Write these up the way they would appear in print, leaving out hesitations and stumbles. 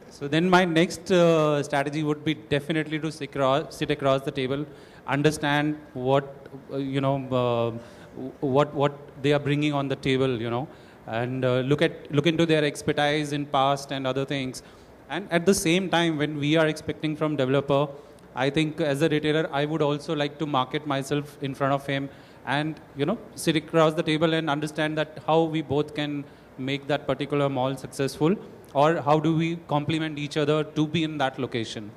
So then my next strategy would be definitely to sit across the table, understand what what they are bringing on the table, and look into their expertise in past and other things. And at the same time, when we are expecting from developer, I think as a retailer, I would also like to market myself in front of him, and sit across the table and understand that how we both can make that particular mall successful, or how do we complement each other to be in that location.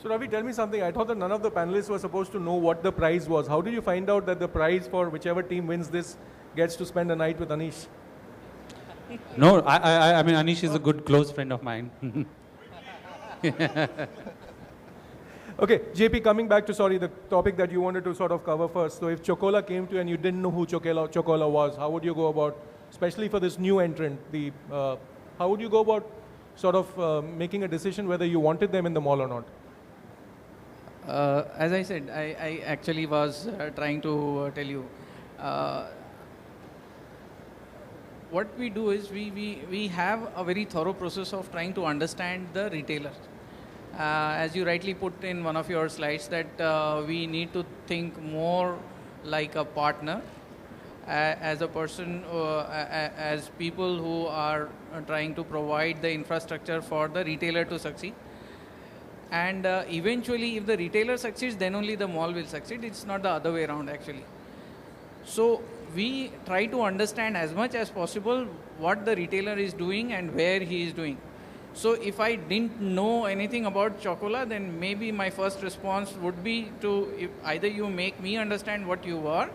So Ravi, tell me something. I thought that none of the panelists were supposed to know what the prize was. How did you find out that the prize for whichever team wins this gets to spend a night with Anish? No, I mean, Anish is a good close friend of mine. Okay, JP, coming back to, the topic that you wanted to sort of cover first. So if Chocola came to you and you didn't know who Chocola was, how would you go about, especially for this new entrant, how would you go about sort of making a decision whether you wanted them in the mall or not? As I said, I actually was trying to tell you. What we do is we have a very thorough process of trying to understand the retailer. As you rightly put in one of your slides, that we need to think more like a partner, as a person, as people who are trying to provide the infrastructure for the retailer to succeed. And eventually, if the retailer succeeds, then only the mall will succeed. It's not the other way around, actually. So we try to understand as much as possible what the retailer is doing and where he is doing. So if I didn't know anything about Chocola, then maybe my first response would be to either you make me understand what you are,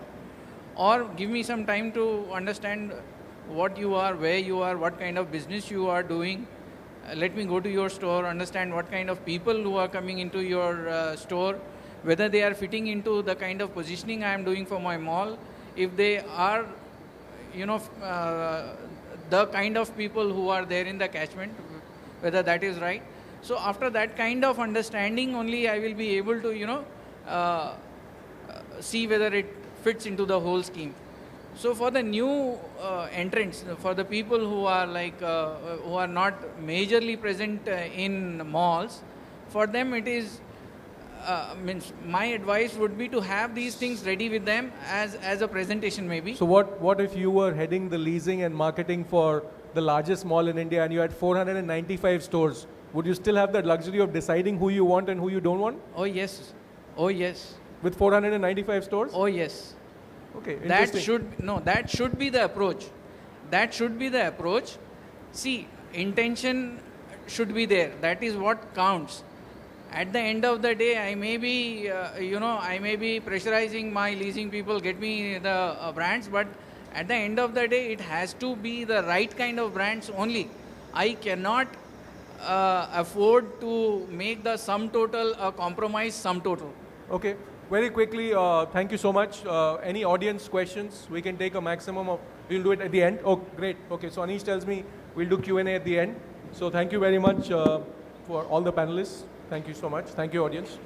or give me some time to understand what you are, where you are, what kind of business you are doing. Let me go to your store, understand what kind of people who are coming into your store, whether they are fitting into the kind of positioning I am doing for my mall, if they are, the kind of people who are there in the catchment, whether that is right. So after that kind of understanding, only I will be able to, see whether it fits into the whole scheme. So for the new entrants, for the people who are who are not majorly present in malls, for them it is, my advice would be to have these things ready with them as a presentation maybe. So what if you were heading the leasing and marketing for the largest mall in India and you had 495 stores? Would you still have that luxury of deciding who you want and who you don't want? Oh yes. Oh yes. With 495 stores? Oh yes. Okay, that should be the approach. That should be the approach. See, intention should be there. That is what counts. At the end of the day, I may be, pressurizing my leasing people, get me the brands, but at the end of the day, it has to be the right kind of brands only. I cannot afford to make the sum total a compromise sum total. Okay. Very quickly, thank you so much. Any audience questions? We can take a maximum of, we'll do it at the end. Oh, great. Okay, so Anish tells me we'll do Q&A at the end. So thank you very much for all the panelists. Thank you so much. Thank you, audience.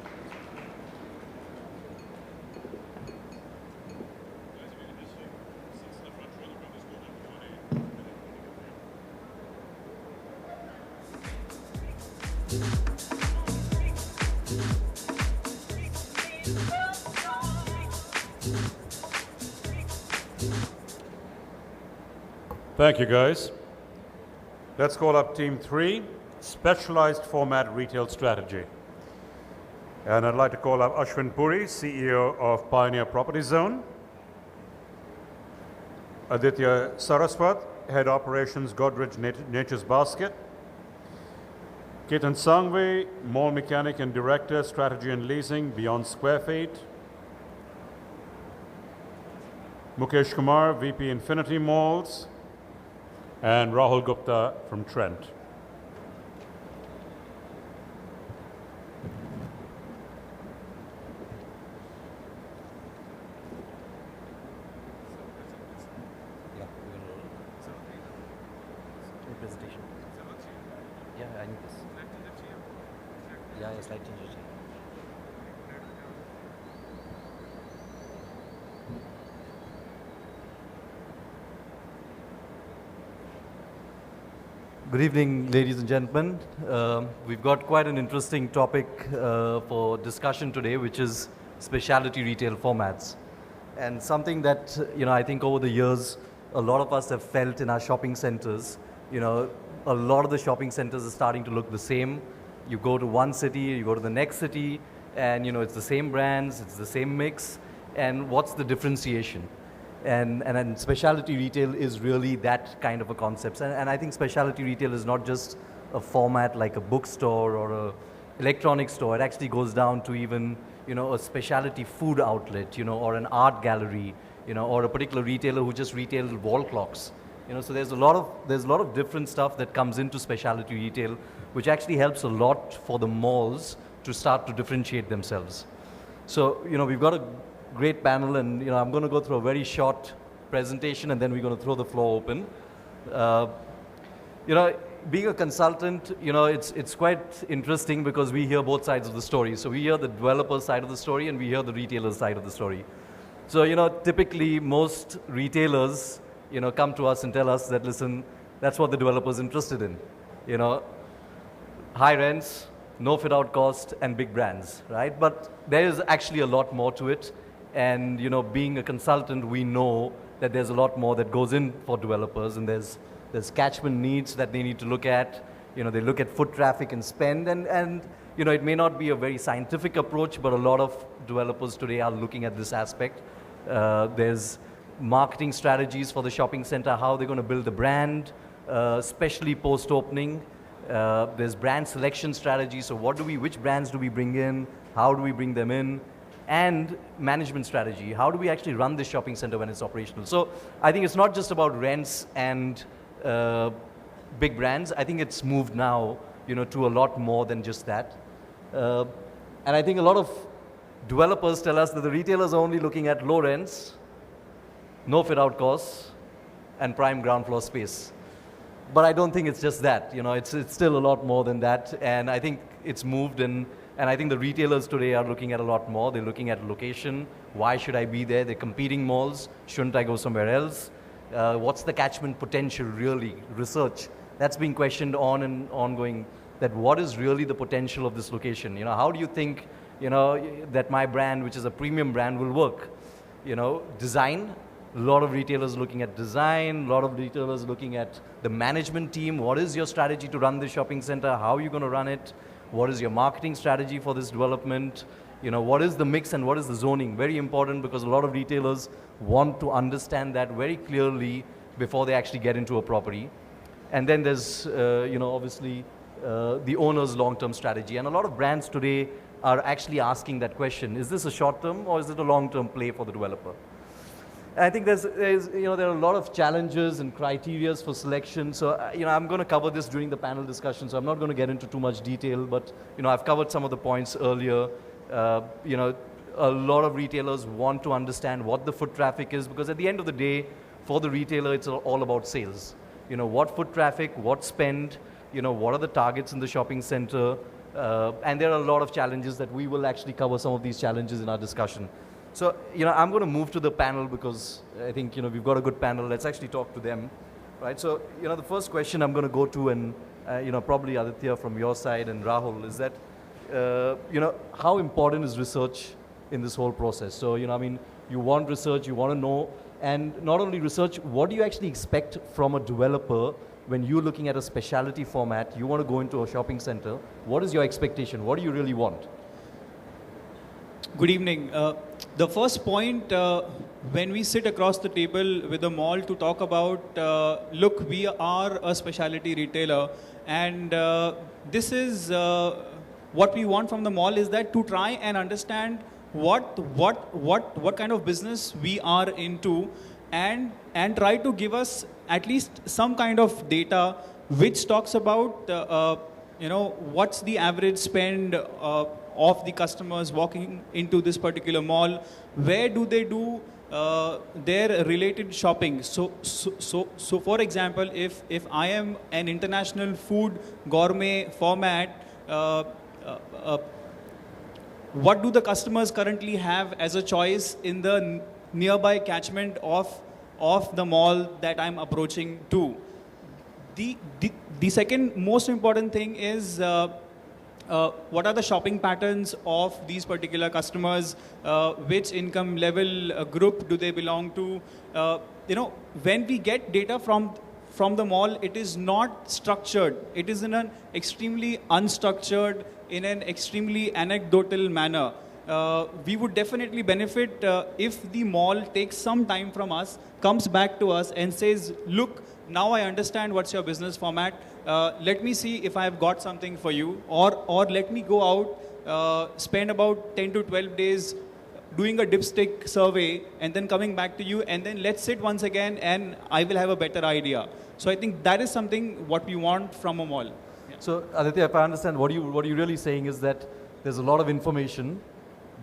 Thank you, guys. Let's call up Team 3, Specialized Format Retail Strategy. And I'd like to call up Ashwin Puri, CEO of Pioneer Property Zone. Aditya Saraswat, Head Operations, Godrej Nature's Basket. Ketan Sangvi, Mall Mechanic and Director, Strategy and Leasing, Beyond Square Feet. Mukesh Kumar, VP Infinity Malls. And Rahul Gupta from Trent. Yeah, slide change. Good evening, ladies and gentlemen. We've got quite an interesting topic for discussion today, which is specialty retail formats. And something that, I think over the years, a lot of us have felt in our shopping centers. A lot of the shopping centers are starting to look the same. You go to one city, you go to the next city, and, it's the same brands, it's the same mix. And what's the differentiation? And specialty retail is really that kind of a concept. And I think specialty retail is not just a format like a bookstore or a electronics store. It actually goes down to even, a specialty food outlet, or an art gallery, or a particular retailer who just retails wall clocks. So there's a lot of different stuff that comes into specialty retail, which actually helps a lot for the malls to start to differentiate themselves. So, we've got a great panel, and I'm going to go through a very short presentation, and then we're going to throw the floor open. Being a consultant, it's quite interesting because we hear both sides of the story. So we hear the developer side of the story, and we hear the retailer side of the story. So typically most retailers come to us and tell us that, listen, that's what the developer's interested in. High rents, no fit out cost, and big brands, right? But there is actually a lot more to it. And being a consultant, we know that there's a lot more that goes in for developers, and there's catchment needs that they need to look at. They look at foot traffic and spend, and it may not be a very scientific approach, but a lot of developers today are looking at this aspect. There's marketing strategies for the shopping center, how they're going to build the brand, especially post-opening. There's brand selection strategies. So which brands do we bring in? How do we bring them in? And management strategy. How do we actually run this shopping center when it's operational? So I think it's not just about rents and big brands. I think it's moved now, to a lot more than just that. And I think a lot of developers tell us that the retailers are only looking at low rents, no fit out costs, and prime ground floor space. But I don't think it's just that. It's still a lot more than that. And I think it's moved, and I think the retailers today are looking at a lot more. They're looking at location. Why should I be there? They're competing malls. Shouldn't I go somewhere else? What's the catchment potential really? Research. That's being questioned on and ongoing. That what is really the potential of this location? How do you think, that my brand, which is a premium brand, will work? Design. A lot of retailers looking at design. A lot of retailers looking at the management team. What is your strategy to run the shopping center? How are you going to run it? What is your marketing strategy for this development? What is the mix and what is the zoning? Very important, because a lot of retailers want to understand that very clearly before they actually get into a property. And then there's, obviously, the owner's long-term strategy. And a lot of brands today are actually asking that question. Is this a short-term or is it a long-term play for the developer? And I think there are a lot of challenges and criterias for selection. So, I'm going to cover this during the panel discussion, so I'm not going to get into too much detail, but, I've covered some of the points earlier. A lot of retailers want to understand what the foot traffic is, because at the end of the day, for the retailer, it's all about sales. What foot traffic, what spend, what are the targets in the shopping center, and there are a lot of challenges that we will actually cover some of these challenges in our discussion. So, I'm going to move to the panel because I think, we've got a good panel. Let's actually talk to them, right? So, the first question I'm going to go to, and, probably Aditya from your side and Rahul, is that, how important is research in this whole process? So, you want research, you want to know, and not only research, what do you actually expect from a developer when you're looking at a specialty format, you want to go into a shopping center? What is your expectation? What do you really want? Good evening. The first point, when we sit across the table with a mall to talk about, look, we are a specialty retailer, and this is what we want from the mall is that to try and understand what kind of business we are into, and try to give us at least some kind of data which talks about what's the average spend of the customers walking into this particular mall, where do they do their related shopping. So for example, if I am an international food gourmet format, what do the customers currently have as a choice in the nearby catchment of the mall that I'm approaching to. The second most important thing is what are the shopping patterns of these particular customers, which income level group do they belong to. When we get data from the mall, it is not structured. It is in an extremely unstructured, in an extremely anecdotal manner. We would definitely benefit if the mall takes some time from us, comes back to us and says, look, now I understand what's your business format. Let me see if I've got something for you, or let me go out, spend about 10 to 12 days doing a dipstick survey and then coming back to you, and then let's sit once again and I will have a better idea. So I think that is something what we want from a mall. Yeah. So Aditya, if I understand, what you're really saying is that there's a lot of information,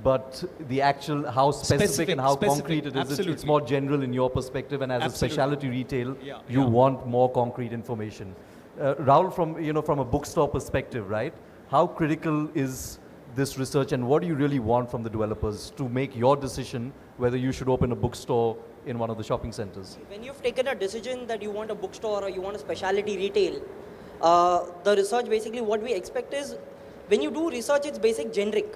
but the actual how specific and how concrete it is, it's more general in your perspective, and as a specialty retail, you want more concrete information. Rahul, from a bookstore perspective, right? How critical is this research, and what do you really want from the developers to make your decision whether you should open a bookstore in one of the shopping centers? When you've taken a decision that you want a bookstore or you want a specialty retail, the research basically what we expect is, when you do research, it's basic generic.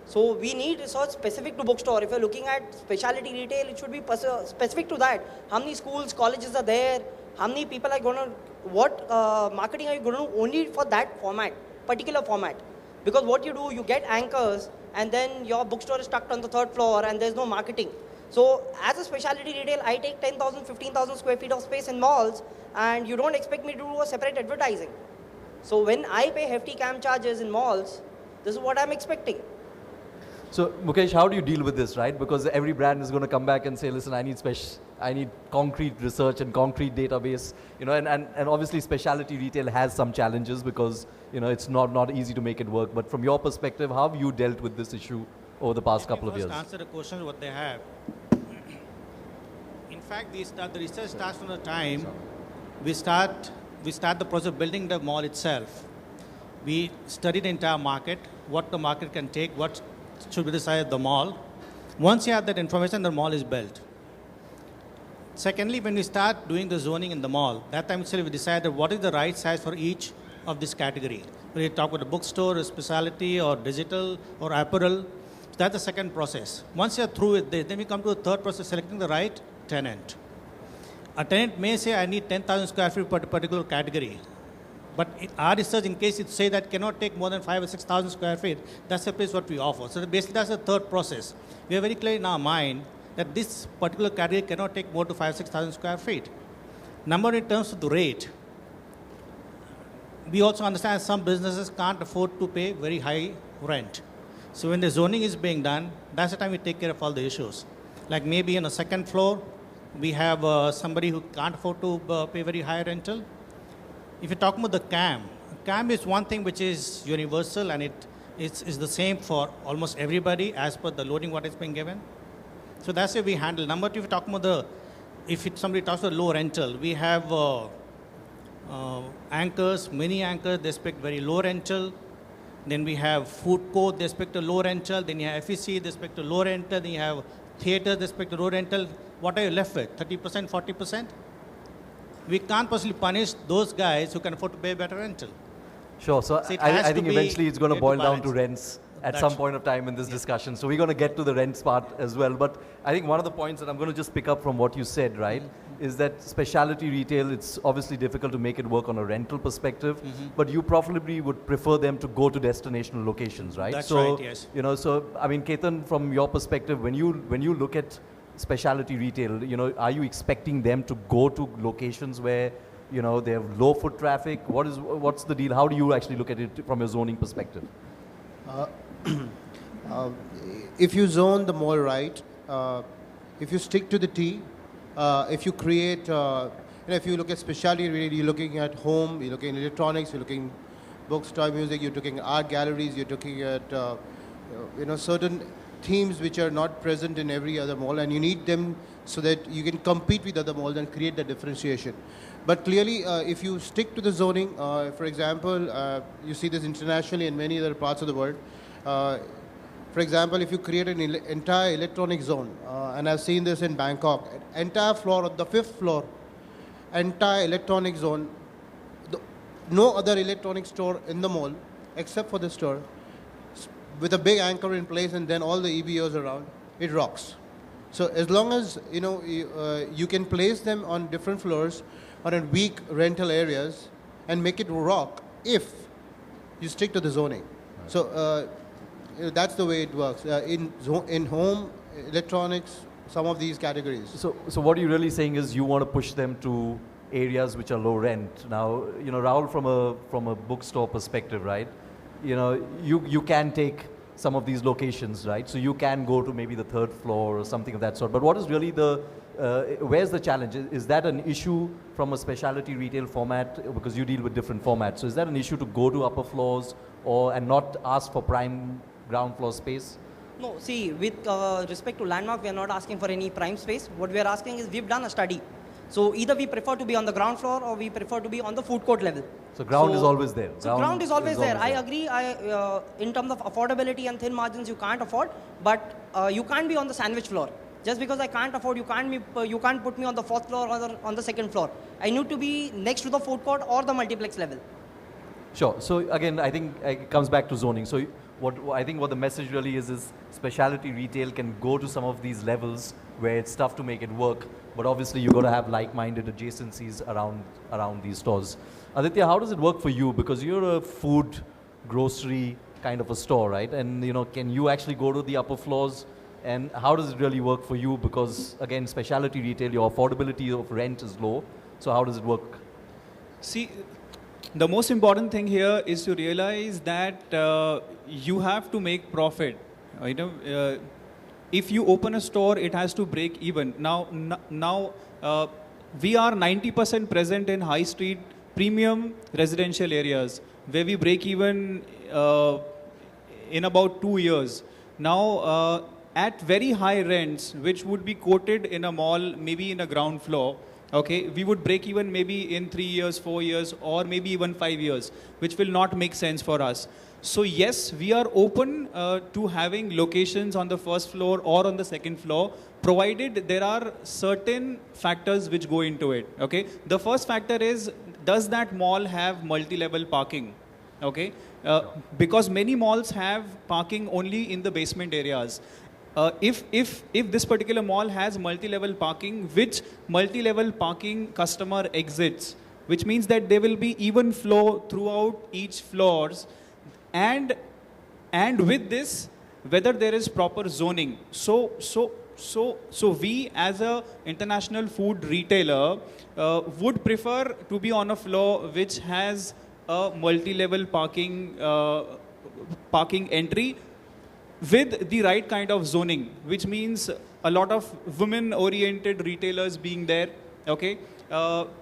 So we need research specific to bookstore. If you're looking at specialty retail, it should be specific to that. How many schools, colleges are there? How many people are going to, what marketing are you going to do only for that format, particular format? Because what you do, you get anchors and then your bookstore is stuck on the third floor and there's no marketing. So as a specialty retail, I take 10,000, 15,000 square feet of space in malls, and you don't expect me to do a separate advertising. So when I pay hefty CAM charges in malls, this is what I'm expecting. So Mukesh, how do you deal with this, right? Because every brand is going to come back and say, listen, I need concrete research and concrete database, and obviously specialty retail has some challenges because, it's not easy to make it work. But from your perspective, how have you dealt with this issue over the past couple of years? Answer the question what they have. In fact, the research starts from the time we start the process of building the mall itself. We study the entire market, what the market can take, what should be the size of the mall. Once you have that information, the mall is built. Secondly, when we start doing the zoning in the mall, that time itself we decide that what is the right size for each of this category. When you talk about a bookstore, a specialty, or digital, or apparel, so that's the second process. Once you're through with this, then we come to the third process, selecting the right tenant. A tenant may say, I need 10,000 square feet per particular category. But our research, in case it say that cannot take more than 5,000 or 6,000 square feet, that's the place what we offer. So basically that's the third process. We are very clear in our mind that this particular category cannot take more to 5,000 or 6,000 square feet. Number in terms of the rate, we also understand some businesses can't afford to pay very high rent. So when the zoning is being done, that's the time we take care of all the issues. Like maybe on the second floor, we have somebody who can't afford to pay very high rental. If you're talking about the CAM is one thing which is universal, and it is the same for almost everybody as per the loading what is being given. So that's how we handle. Number two, if you're talking about somebody talks about low rental, we have anchors, mini anchors, they expect very low rental. Then we have food court, they expect a low rental. Then you have FEC, they expect a low rental. Then you have theaters, they expect a low rental. What are you left with? 30%, 40%? We can't possibly punish those guys who can afford to pay better rental. Sure. So I think eventually it's going to boil down to rents at some point of time in this discussion. So we're going to get to the rents part as well. But I think one of the points that I'm going to just pick up from what you said, right, is that specialty retail, it's obviously difficult to make it work on a rental perspective, but you probably would prefer them to go to destinational locations, right? That's right, yes. So I mean, Ketan, from your perspective, when you look at specialty retail, are you expecting them to go to locations where, they have low foot traffic? What's the deal? How do you actually look at it from a zoning perspective? If you zone the mall right, if you stick to the T, if you create, if you look at specialty retail, you're looking at home, you're looking at electronics, you're looking books, toy, music, you're looking at art galleries, you're looking at, certain themes which are not present in every other mall, and you need them so that you can compete with other malls and create the differentiation. But clearly, if you stick to the zoning, for example, you see this internationally in many other parts of the world. For example, if you create an entire electronic zone, and I've seen this in Bangkok, entire floor, on the 5th floor, entire electronic zone, no other electronic store in the mall except for the store, with a big anchor in place and then all the EBOs around, it rocks. So as long as you can place them on different floors or in weak rental areas and make it rock if you stick to the zoning. Right. So that's the way it works. In home, electronics, some of these categories. So what you're really saying is you want to push them to areas which are low rent. Now, Rahul, from a bookstore perspective, right? You can take some of these locations, right? So you can go to maybe the 3rd floor or something of that sort. But what is really where's the challenge? Is that an issue from a specialty retail format, because you deal with different formats? So is that an issue to go to upper floors and not ask for prime ground floor space? No, see, with respect to Landmark, we are not asking for any prime space. What we are asking is, we've done a study. So either we prefer to be on the ground floor or we prefer to be on the food court level. So ground is always there. So ground is always there. I agree. In terms of affordability and thin margins, you can't afford, but you can't be on the sandwich floor. Just because I can't afford, you can't put me on the 4th floor or on the 2nd floor. I need to be next to the food court or the multiplex level. Sure. So again, I think it comes back to zoning. So what the message really is specialty retail can go to some of these levels where it's tough to make it work, but obviously you've got to have like-minded adjacencies around these stores. Aditya, how does it work for you? Because you're a food, grocery kind of a store, right? And can you actually go to the upper floors? And how does it really work for you? Because again, specialty retail, your affordability of rent is low. So how does it work? See, the most important thing here is to realize that you have to make profit. If you open a store, it has to break even. Now we are 90% present in high street premium residential areas where we break even in about 2 years. Now, at very high rents, which would be quoted in a mall, maybe in a ground floor, okay, we would break even maybe in 3 years, 4 years, or maybe even 5 years, which will not make sense for us. So yes, we are open to having locations on the 1st floor or on the 2nd floor, provided there are certain factors which go into it. Okay, the first factor is, does that mall have multi-level parking? Okay, because many malls have parking only in the basement areas. If this particular mall has multi-level parking, which multi-level parking customer exits, which means that there will be even flow throughout each floors, and with this, whether there is proper zoning. So we as a international food retailer would prefer to be on a floor which has a multi-level parking entry with the right kind of zoning, which means a lot of women-oriented retailers being there. Okay,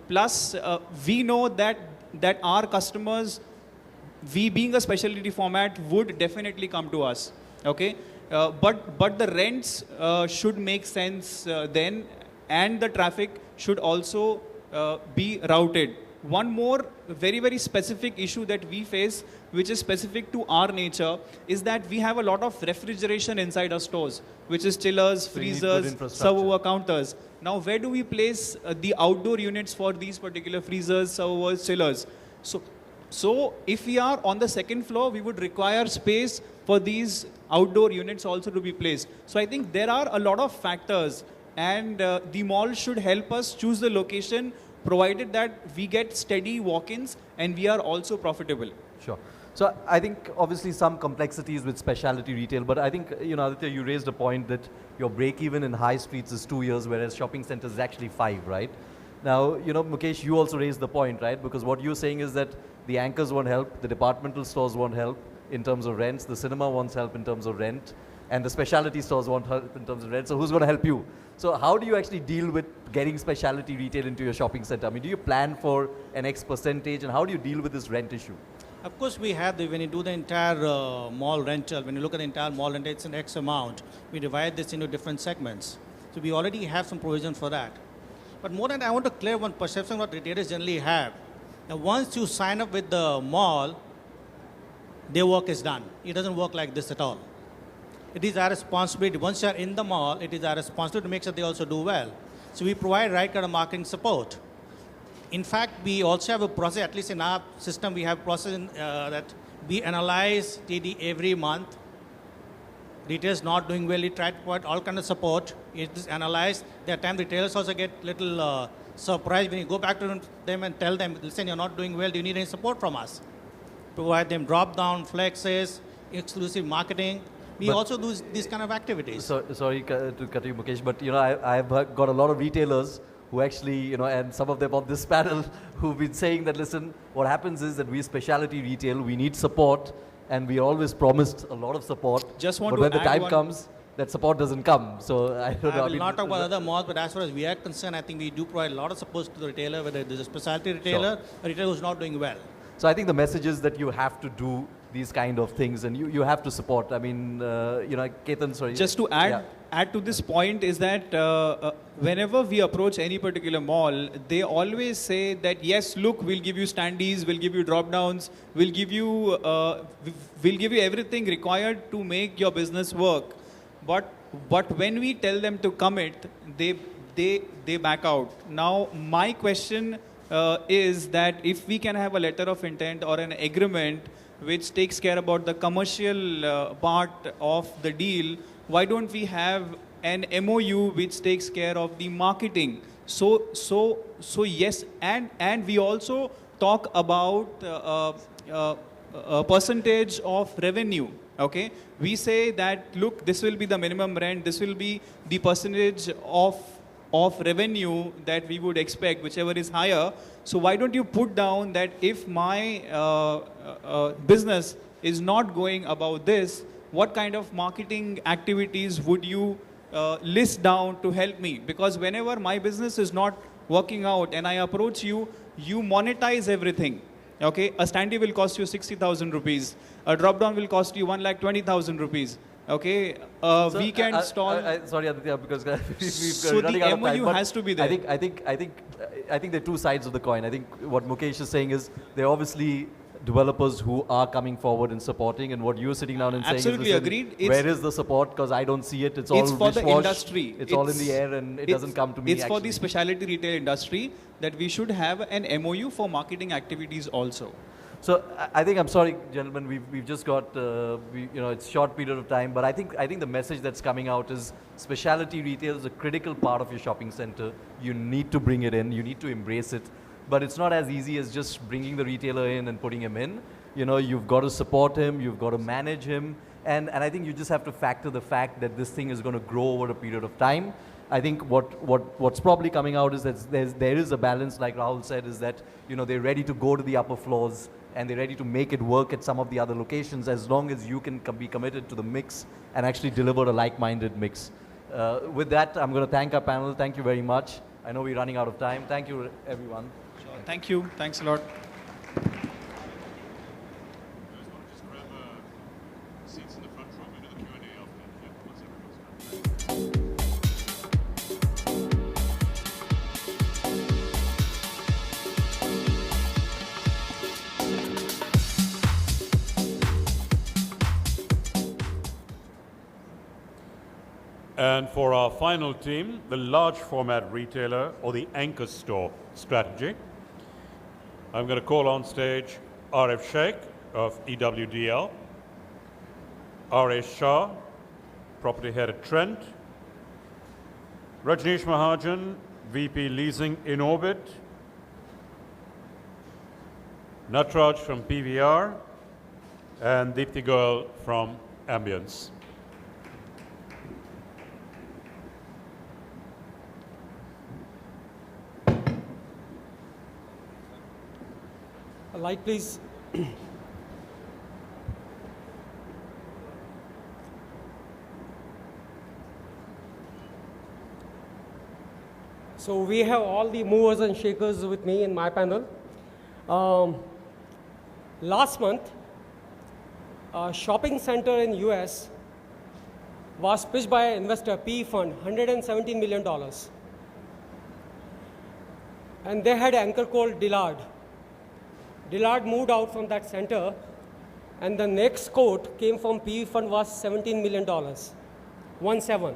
plus we know that our customers, we being a specialty format, would definitely come to us. Okay, but the rents should make sense then, and the traffic should also be routed. One more very, very specific issue that we face, which is specific to our nature, is that we have a lot of refrigeration inside our stores, which is chillers, freezers, server counters. Now, where do we place the outdoor units for these particular freezers, servers, chillers? So if we are on the 2nd floor, we would require space for these outdoor units also to be placed. So I think there are a lot of factors, and the mall should help us choose the location, provided that we get steady walk-ins and we are also profitable. Sure. So I think obviously some complexities with specialty retail, but I think, Aditya, you raised a point that your break-even in high streets is 2 years, whereas shopping centers is actually 5, right? Now, Mukesh, you also raised the point, right? Because what you're saying is that the anchors won't help, the departmental stores won't help in terms of rents, the cinema wants help in terms of rent, and the specialty stores won't help in terms of rent. So who's going to help you? So how do you actually deal with getting specialty retail into your shopping center? I mean, do you plan for an X percentage, and how do you deal with this rent issue? Of course, we have when you do the entire mall rental, when you look at the entire mall rental, it's an X amount. We divide this into different segments. So we already have some provision for that. But more than that, I want to clear one perception what retailers generally have. Now, once you sign up with the mall, their work is done. It doesn't work like this at all. It is our responsibility. Once you are in the mall, it is our responsibility to make sure they also do well. So we provide right kind of marketing support. In fact, we also have a process, at least in our system, we have a process that we analyze TD every month. Retailers not doing well, we try to provide all kind of support. It is analyzed. There are times retailers also get little surprised when you go back to them and tell them, listen, you're not doing well, do you need any support from us? Provide them drop-down flexes, exclusive marketing. We also do these kind of activities. Sorry to cut you, Mukesh, but I've got a lot of retailers who actually, and some of them on this panel who've been saying that, listen, what happens is that we specialty retail, we need support, and we always promised a lot of support. But when the time comes, that support doesn't come. So I don't know. I will not talk about other malls, but as far as we are concerned, I think we do provide a lot of support to the retailer, whether it is a specialty retailer, a retailer who's not doing well. So I think the message is that you have to do these kind of things, and you have to support. I mean, Ketan, sorry. Just to add to this point is that whenever we approach any particular mall, they always say that, yes, look, we'll give you standees, we'll give you drop-downs, we'll give you everything required to make your business work. But when we tell them to commit, they back out. Now, my question is that if we can have a letter of intent or an agreement which takes care about the commercial part of the deal, why don't we have an MOU which takes care of the marketing? So yes, and we also talk about a percentage of revenue. Okay, we say that, look, this will be the minimum rent, this will be the percentage of revenue that we would expect, whichever is higher. So why don't you put down that if my business is not going about this, what kind of marketing activities would you list down to help me? Because whenever my business is not working out and I approach you, you monetize everything. Okay, a standee will cost you 60,000 rupees. A drop-down will cost you 1,20,000 rupees. Okay, weekend stall. Sorry, Aditya, because so we're running out of the time. MOU has to be there. I think there are two sides of the coin. I think what Mukesh is saying is there are obviously developers who are coming forward and supporting, and what you're sitting down and saying Absolutely is, agreed. Where is the support? Because I don't see it. It's all for the industry. It's all in the air, and it doesn't come to me. It's for the specialty retail industry that we should have an MOU for marketing activities also. So I think, I'm sorry, gentlemen, we've just got it's short period of time, but I think the message that's coming out is specialty retail is a critical part of your shopping center. You need to bring it in. You need to embrace it. But it's not as easy as just bringing the retailer in and putting him in. You've got to support him. You've got to manage him. And I think you just have to factor the fact that this thing is going to grow over a period of time. I think what's probably coming out is that there is a balance, like Rahul said, is that they're ready to go to the upper floors and they're ready to make it work at some of the other locations as long as you can be committed to the mix and actually deliver a like-minded mix. With that, I'm going to thank our panel. Thank you very much. I know we're running out of time. Thank you, everyone. Sure. Thank you. Thanks a lot. And for our final team, the large format retailer or the anchor store strategy, I'm going to call on stage Arif Sheikh of EWDL, R.A. Shah, property head at Trent, Rajneesh Mahajan, VP Leasing in Orbit, Natraj from PVR, and Deepthi Goyal from Ambience. Light, please. So we have all the movers and shakers with me in my panel. last month, a shopping center in US was pitched by an investor, PE fund, $117 million. And they had an anchor called Dillard. Dillard moved out from that center, and the next quote came from PE fund was $17 million, 1-7,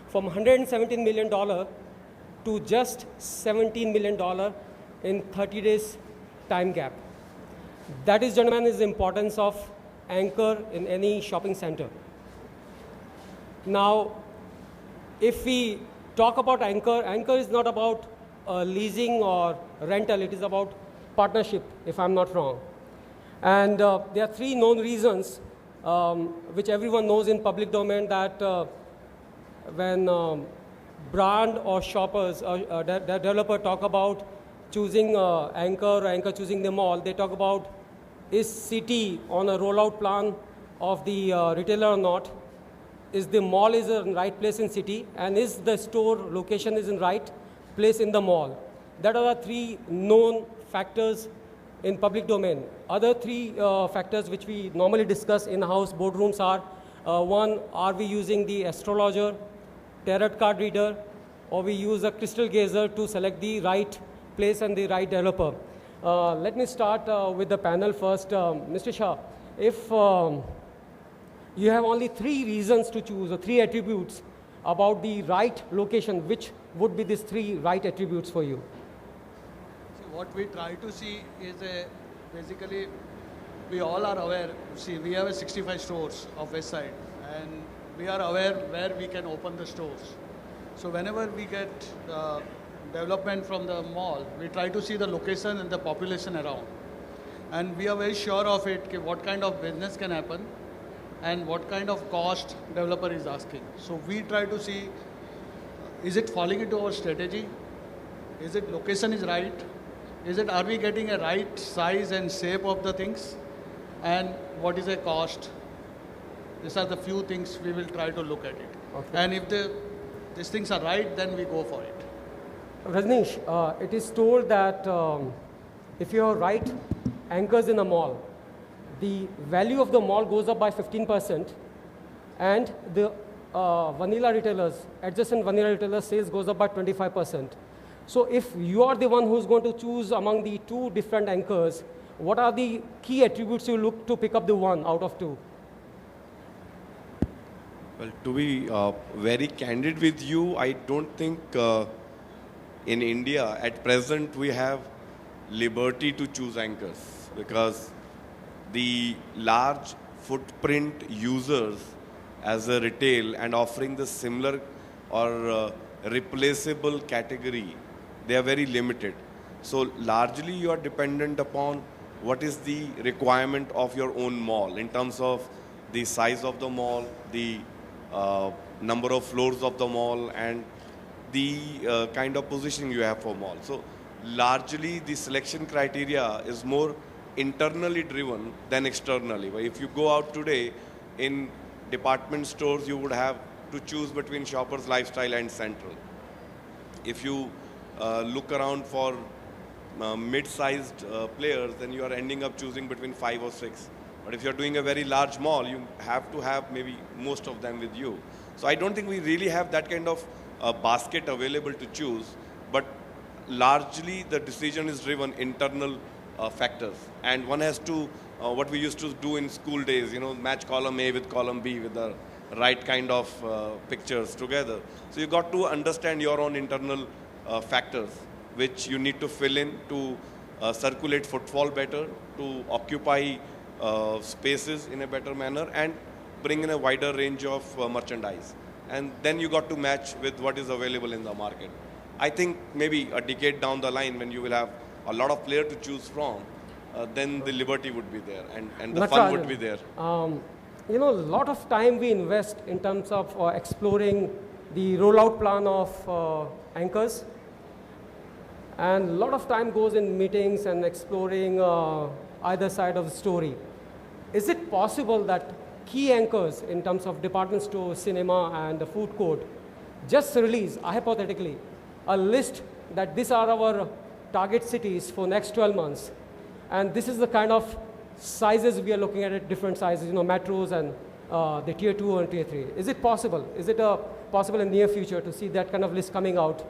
from $117 million to just $17 million in 30 days time gap. That is, gentlemen, is the importance of anchor in any shopping center. Now, if we talk about anchor, anchor is not about leasing or rental, it is about partnership, if I'm not wrong. And there are three known reasons, which everyone knows in public domain, that when brand or shoppers or developer talk about choosing anchor or anchor choosing the mall, they talk about is city on a rollout plan of the retailer or not, is the mall is in right place in city, and is the store location is in right place in the mall. That are the three known factors in public domain. Other three factors which we normally discuss in-house boardrooms are, one, are we using the astrologer, tarot card reader, or we use a crystal gazer to select the right place and the right developer. Let me start with the panel first. Mr. Shah, if you have only three reasons to choose, or three attributes about the right location, which would be these three right attributes for you? See, what we try to see is basically, we all are aware, see, we have 65 stores of West Side, and we are aware where we can open the stores. So whenever we get development from the mall, we try to see the location and the population around. And we are very sure of it, what kind of business can happen and what kind of cost developer is asking. So we try to see, is it falling into our strategy? Is it location is right? Is it, are we getting a right size and shape of the things? And what is the cost? These are the few things we will try to look at it. Okay. And if these things are right, then we go for it. Rajneesh, it is told that if you have right anchors in a mall, the value of the mall goes up by 15%, and the vanilla retailers, adjacent vanilla retailers sales goes up by 25%. So if you are the one who's going to choose among the two different anchors, what are the key attributes you look to pick up the one out of two? Well, to be very candid with you, I don't think in India at present we have liberty to choose anchors, because the large footprint users as a retail and offering the similar or replaceable category, they are very limited. So largely you are dependent upon what is the requirement of your own mall in terms of the size of the mall, the number of floors of the mall, and the kind of positioning you have for mall. So largely the selection criteria is more internally driven than externally. But if you go out today in department stores, you would have to choose between Shoppers, Lifestyle and Central. If you look around for mid-sized players, then you are ending up choosing between 5 or 6. But if you're doing a very large mall, you have to have maybe most of them with you. So I don't think we really have that kind of basket available to choose, but largely the decision is driven internal factors. And one has to, what we used to do in school days, you know, match column A with column B with the right kind of pictures together. So you got to understand your own internal factors, which you need to fill in to circulate footfall better, to occupy spaces in a better manner, and bring in a wider range of merchandise. And then you got to match with what is available in the market. I think maybe a decade down the line, when you will have a lot of players to choose from, then the liberty would be there and the fun would be there. You know, a lot of time we invest in terms of exploring the rollout plan of anchors, and a lot of time goes in meetings and exploring either side of the story. Is it possible that key anchors in terms of department store, cinema and the food court just release, hypothetically, a list that these are our target cities for next 12 months, and this is the kind of sizes we are looking at different sizes, metros and the tier 2 and tier 3. Is it possible? Is it possible in near future to see that kind of list coming out?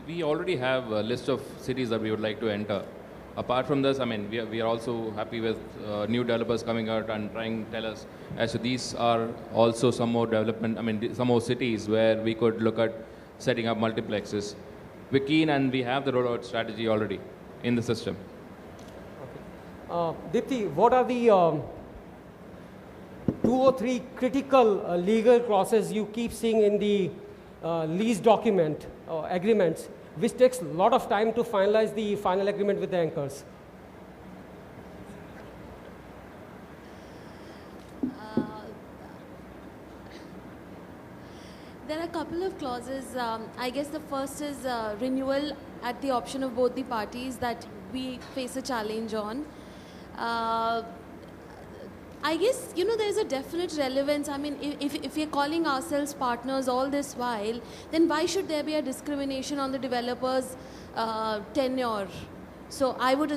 We already have a list of cities that we would like to enter. Apart from this, we are also happy with new developers coming out and trying to tell us as to these are also some more development, some more cities where we could look at setting up multiplexes. We're keen and we have the rollout strategy already in the system. Dipti, what are the 2 or 3 critical legal clauses you keep seeing in the lease document agreements, which takes a lot of time to finalize the final agreement with the anchors? There are a couple of clauses. I guess the first is renewal at the option of both the parties that we face a challenge on. I guess, there's a definite relevance. If we're calling ourselves partners all this while, then why should there be a discrimination on the developer's tenure? So I would